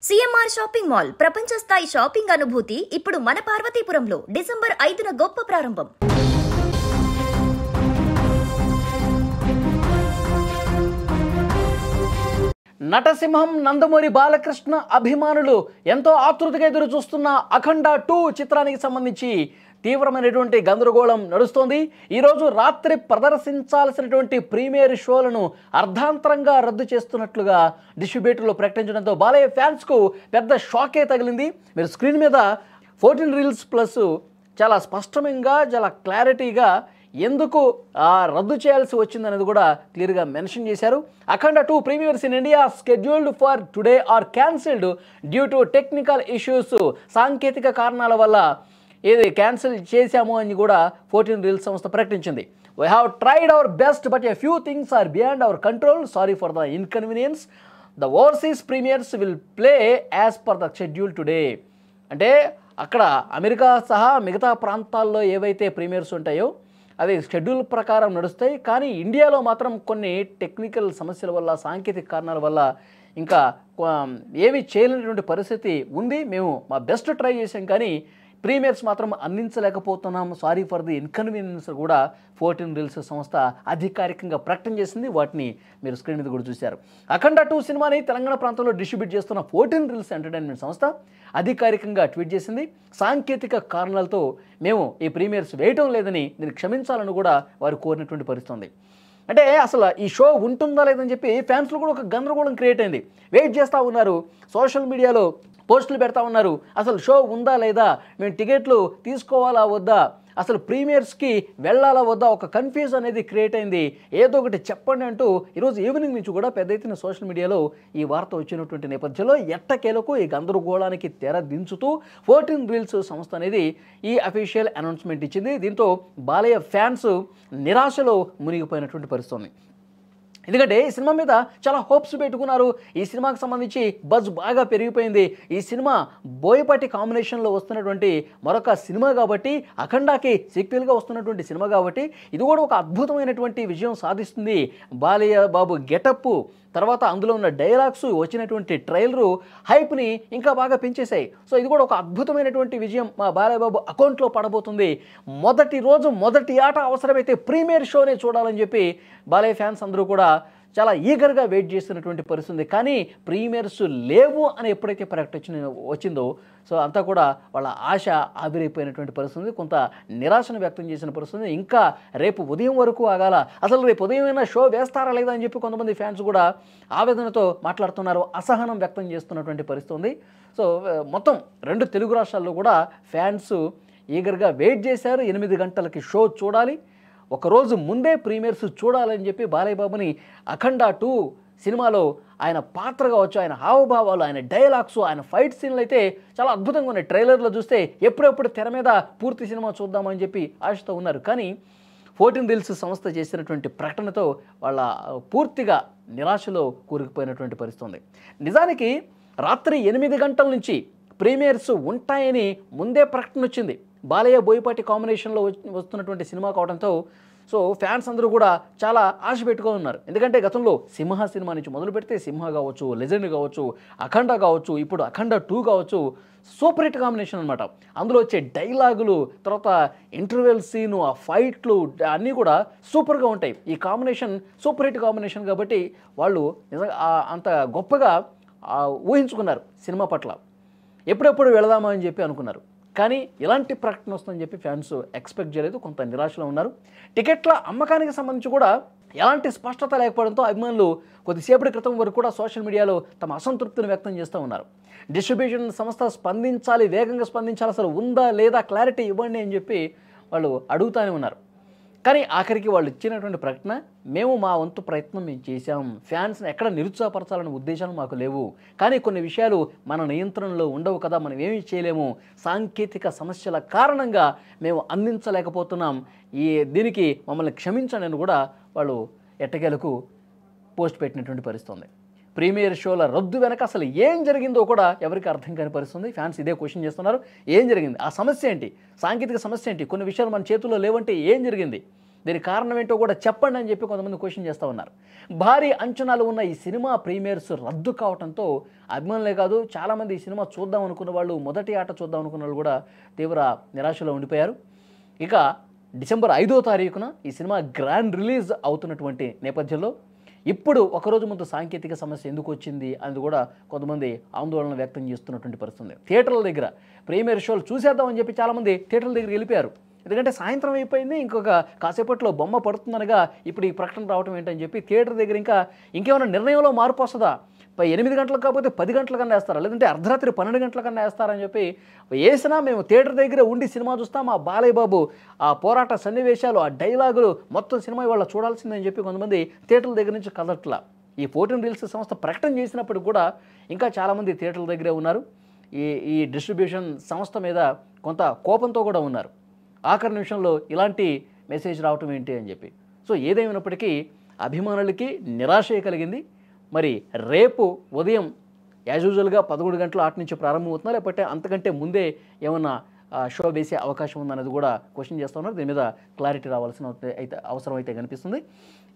CMR shopping mall ప్రపంచ స్థాయి shopping అనుభూతి ఇప్పుడు మన పార్వతీపురంలో డిసెంబర్ 5న గొప్ప ప్రారంభం. నటసింహం నందమూరి బాలకృష్ణ అభిమానులు ఎంతో ఆతృతగా ఎదురు చూస్తున్న అఖండ 2 చిత్రానికి సంబంధించి తీవ్రమైనటువంటి గందరగోళం నడుస్తోంది. ఈరోజు రాత్రి ప్రదర్శించాల్సినటువంటి ప్రీమియర్ షోలను అర్ధాంతరంగా రద్దు చేస్తున్నట్లుగా డిస్ట్రిబ్యూటర్లు ప్రకటించడంతో బాలయ్య ఫ్యాన్స్కు పెద్ద షాకే తగిలింది. మీరు స్క్రీన్ మీద 14 రీల్స్ ప్లస్ చాలా స్పష్టంగా చాలా క్లారిటీగా ఎందుకు రద్దు చేయాల్సి వచ్చిందనేది కూడా క్లియర్గా మెన్షన్ చేశారు. Akhanda 2 premieres in India scheduled for today are cancelled due to technical issues. సాంకేతిక కారణాల వల్ల ఇది క్యాన్సిల్ చేశాము అని కూడా 14 రీల్స్ సంస్థ ప్రకటించింది. We have tried our best but a few things are beyond our control. Sorry for the inconvenience. The overseas premieres will play as per the schedule today. అంటే అక్కడ అమెరికా సహా మిగతా ప్రాంతాల్లో ఏవైతే ప్రీమియర్స్ ఉంటాయో అవి షెడ్యూల్ ప్రకారం నడుస్తాయి. కానీ ఇండియాలో మాత్రం కొన్ని టెక్నికల్ సమస్యల వల్ల సాంకేతిక కారణాల వల్ల ఇంకా ఏవి చేయలేనటువంటి పరిస్థితి ఉంది. మేము మా బెస్ట్ ట్రై చేసాం కానీ ప్రీమియర్స్ మాత్రం అందించలేకపోతున్నాం. సారీ ఫర్ ది ఇన్కన్వీనియన్స్ కూడా 14 రీల్స్ సంస్థ అధికారికంగా ప్రకటన చేసింది. వాటిని మీరు స్క్రీన్ మీద కూడా చూశారు. అఖండ 2 సినిమాని తెలంగాణ ప్రాంతంలో డిస్ట్రిబ్యూట్ చేస్తున్న 14 రీల్స్ ఎంటర్టైన్మెంట్ సంస్థ అధికారికంగా ట్వీట్ చేసింది. సాంకేతిక కారణాలతో మేము ఈ ప్రీమియర్స్ వేయటం లేదని దీన్ని క్షమించాలని కూడా వారు కోరినటువంటి పరిస్థితి ఉంది. అంటే అసలు ఈ షో ఉంటుందా లేదని చెప్పి ఫ్యాన్స్లో కూడా ఒక గందరగోళం క్రియేట్ అయింది. వెయిట్ చేస్తూ ఉన్నారు, సోషల్ మీడియాలో పోస్టులు పెడతా ఉన్నారు. అసలు షో ఉందా లేదా, మేము టికెట్లు తీసుకోవాలా వద్దా, అసలు ప్రీమియర్స్కి వెళ్ళాలా వద్దా, ఒక కన్ఫ్యూజ్ అనేది క్రియేట్ అయింది. ఏదో ఒకటి చెప్పండి అంటూ ఈరోజు ఈవినింగ్ నుంచి కూడా పెద్ద ఎత్తున సోషల్ మీడియాలో ఈ వార్త వచ్చినటువంటి నేపథ్యంలో ఎట్టకేలకు ఈ గందరగోళానికి తెర దించుతూ 14 రీల్స్ సంస్థ అనేది ఈ అఫీషియల్ అనౌన్స్మెంట్ ఇచ్చింది. దీంతో బాలయ్య ఫ్యాన్స్ నిరాశలో మునిగిపోయినటువంటి పరిస్థితి ఉంది. ఎందుకంటే ఈ సినిమా మీద చాలా హోప్స్ పెట్టుకున్నారు. ఈ సినిమాకి సంబంధించి బజ్ బాగా పెరిగిపోయింది. ఈ సినిమా బోయపాటి కాంబినేషన్లో వస్తున్నటువంటి మరొక సినిమా కాబట్టి, అఖండాకి సీక్వెల్గా వస్తున్నటువంటి సినిమా కాబట్టి ఇది కూడా ఒక అద్భుతమైనటువంటి విజయం సాధిస్తుంది. బాలయ్య బాబు గెటప్ తర్వాత అందులో ఉన్న డైలాగ్స్ వచ్చినటువంటి ట్రైలరు హైప్ని ఇంకా బాగా పెంచేశాయి. సో ఇది కూడా ఒక అద్భుతమైనటువంటి విజయం మా బాలయ్య బాబు అకౌంట్లో పడబోతుంది. మొదటి రోజు మొదటి ఆట అవసరమైతే ప్రీమియర్ షోనే చూడాలని చెప్పి బాలయ్య ఫ్యాన్స్ అందరూ కూడా చాలా ఈగర్గా వెయిట్ చేస్తున్నటువంటి పరిస్థితి. కానీ ప్రీమియర్స్ లేవు అని ఎప్పుడైతే ప్రకటన వచ్చిందో సో అంతా కూడా వాళ్ళ ఆశ ఆవిరైపోయినటువంటి పరిస్థితి, కొంత నిరాశను వ్యక్తం చేసిన పరిస్థితి. ఇంకా రేపు ఉదయం వరకు ఆగాల, అసలు రేపు ఉదయమైనా షో వేస్తారా లేదా అని చెప్పి కొంతమంది ఫ్యాన్స్ కూడా ఆవేదనతో మాట్లాడుతున్నారు, అసహనం వ్యక్తం చేస్తున్నటువంటి పరిస్థితి ఉంది. సో మొత్తం 2 తెలుగు రాష్ట్రాల్లో కూడా ఫ్యాన్స్ ఈగర్గా వెయిట్ చేశారు. 8 గంటలకి షో చూడాలి, ఒకరోజు ముందే ప్రీమియర్స్ చూడాలని చెప్పి బాలయ్య బాబుని అఖండ 2 సినిమాలో ఆయన పాత్ర కావచ్చు, ఆయన హావభావాలు, ఆయన డైలాగ్స్, ఆయన ఫైట్ సీన్లు అయితే చాలా అద్భుతంగా ఉన్నాయి. ట్రైలర్లో చూస్తే ఎప్పుడెప్పుడు తెర మీద పూర్తి సినిమా చూద్దామని చెప్పి ఆశతో ఉన్నారు. కానీ 14 రీల్స్ సంస్థ చేసినటువంటి ప్రకటనతో వాళ్ళ పూర్తిగా నిరాశలో కూరుకుపోయినటువంటి పరిస్థితి ఉంది. నిజానికి రాత్రి 8 గంటల నుంచి ప్రీమియర్స్ ఉంటాయని ముందే ప్రకటన వచ్చింది. బాలయ్య బోయపాటి కాంబినేషన్లో వస్తున్నటువంటి సినిమా కావడంతో సో ఫ్యాన్స్ అందరూ కూడా చాలా ఆశ పెట్టుకొని ఉన్నారు. ఎందుకంటే గతంలో సింహ సినిమా నుంచి మొదలు పెడితే సింహ కావచ్చు, లెజెండ్ కావచ్చు, అఖండ కావచ్చు, ఇప్పుడు అఖండ 2 కావచ్చు, సూపర్ హిట్ కాంబినేషన్ అనమాట. అందులో వచ్చే డైలాగులు, తర్వాత ఇంటర్వెల్ సీను, ఆ ఫైట్లు అన్నీ కూడా సూపర్గా ఉంటాయి. ఈ కాంబినేషన్ సూపర్ హిట్ కాంబినేషన్ కాబట్టి వాళ్ళు నిజంగా అంత గొప్పగా ఊహించుకున్నారు సినిమా పట్ల. ఎప్పుడెప్పుడు వెళదామా అని చెప్పి అనుకున్నారు. కానీ ఇలాంటి ప్రకటన వస్తుందని చెప్పి ఫ్యాన్స్ ఎక్స్పెక్ట్ చేయలేదు, కొంత నిరాశలో ఉన్నారు. టికెట్ల అమ్మకానికి సంబంధించి కూడా ఎలాంటి స్పష్టత లేకపోవడంతో అభిమానులు కొద్దిసేపటి క్రితం వరకు కూడా సోషల్ మీడియాలో తమ అసంతృప్తిని వ్యక్తం చేస్తూ ఉన్నారు. డిస్ట్రిబ్యూషన్ సంస్థ స్పందించాలి, వేగంగా స్పందించాలి, అసలు ఉందా లేదా క్లారిటీ ఇవ్వండి అని చెప్పి వాళ్ళు అడుగుతూనే ఉన్నారు. కానీ ఆఖరికి వాళ్ళు ఇచ్చినటువంటి ప్రకటన, మేము మా వంతు ప్రయత్నం మేము చేశాం, ఫ్యాన్స్ని ఎక్కడ నిరుత్సాహపరచాలనే ఉద్దేశాలు మాకు లేవు, కానీ కొన్ని విషయాలు మన నియంత్రణలో ఉండవు కదా, మనం ఏమీ చేయలేము, సాంకేతిక సమస్యల కారణంగా మేము అందించలేకపోతున్నాం, దీనికి మమ్మల్ని క్షమించండి అని కూడా వాళ్ళు ఎట్టకేలకు పోస్ట్ పెట్టినటువంటి పరిస్థితి ఉంది. ప్రీమియర్ షోల రద్దు వెనక అసలు ఏం జరిగిందో కూడా ఎవరికి అర్థం కాని పరిస్థితుంది. ఫ్యాన్స్ ఇదే క్వశ్చన్ చేస్తున్నారు, ఏం జరిగింది, ఆ సమస్య ఏంటి, సాంకేతిక సమస్య ఏంటి, కొన్ని విషయాలు మన చేతుల్లో లేవంటే ఏం జరిగింది, దీనికి కారణం ఏంటో కూడా చెప్పండి అని చెప్పి కొంతమంది క్వశ్చన్ చేస్తూ ఉన్నారు. భారీ అంచనాలు ఉన్న ఈ సినిమా ప్రీమియర్స్ రద్దు కావడంతో అభిమానులే కాదు చాలామంది ఈ సినిమా చూద్దాం అనుకున్న వాళ్ళు, మొదటి ఆట చూద్దాం అనుకున్న వాళ్ళు కూడా తీవ్ర నిరాశలో ఉండిపోయారు. ఇక డిసెంబర్ 5వ తారీఖున ఈ సినిమా గ్రాండ్ రిలీజ్ అవుతున్నటువంటి నేపథ్యంలో ఇప్పుడు ఒకరోజు ముందు సాంకేతిక సమస్య ఎందుకు వచ్చింది అనేది కూడా కొంతమంది ఆందోళన వ్యక్తం చేస్తున్నటువంటి పరిస్థితి. థియేటర్ల దగ్గర ప్రీమియర్ షోలు చూసేద్దామని చెప్పి చాలామంది థియేటర్ల దగ్గరికి వెళ్ళిపోయారు. ఎందుకంటే సాయంత్రం అయిపోయింది, ఇంకొక కాసేపట్లో బొమ్మ పడుతుందనగా ఇప్పుడు ఈ ప్రకటన రావడం ఏంటని చెప్పి థియేటర్ దగ్గర ఇంకేమైనా నిర్ణయంలో మార్పు వస్తుందా, 8 గంటలకు కాకపోతే 10 గంటలకన్నా వేస్తారా, లేదంటే అర్ధరాత్రి 12 గంటలకన్నా వేస్తారని చెప్పి వేసినా మేము థియేటర్ దగ్గర ఉండి సినిమా చూస్తాం, ఆ బాలయ్య బాబు ఆ పోరాట సన్నివేశాలు, ఆ డైలాగులు మొత్తం సినిమా ఇవాళ చూడాల్సిందని చెప్పి కొంతమంది థియేటర్ల దగ్గర నుంచి కదట్లా. ఈ 14 రీల్స్ సంస్థ ప్రకటన చేసినప్పుడు కూడా ఇంకా చాలామంది థియేటర్ల దగ్గరే ఉన్నారు. ఈ డిస్ట్రిబ్యూషన్ సంస్థ మీద కొంత కోపంతో కూడా ఉన్నారు. ఆఖరి నిమిషంలో ఇలాంటి మెసేజ్ రావటం ఏంటి అని చెప్పి. సో ఏదేమైనప్పటికీ అభిమానులకి నిరాశే కలిగింది. మరి రేపు ఉదయం యాజ్ యూజువల్గా 11 గంటల ఆట నుంచి ప్రారంభమవుతుందా, లేకపోతే అంతకంటే ముందే ఏమన్నా షో వేసే అవకాశం ఉందన్నది కూడా క్వశ్చన్ చేస్తూ ఉన్నారు. దీని మీద క్లారిటీ రావాల్సిన అవసరం అయితే కనిపిస్తుంది.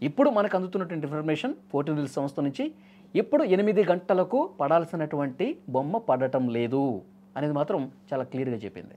ఇప్పుడు మనకు అందుతున్నటువంటి ఇన్ఫర్మేషన్ 14 రీల్స్ సంస్థ నుంచి ఇప్పుడు 8 గంటలకు పడాల్సినటువంటి బొమ్మ పడటం లేదు అనేది మాత్రం చాలా క్లియర్గా చెప్పింది.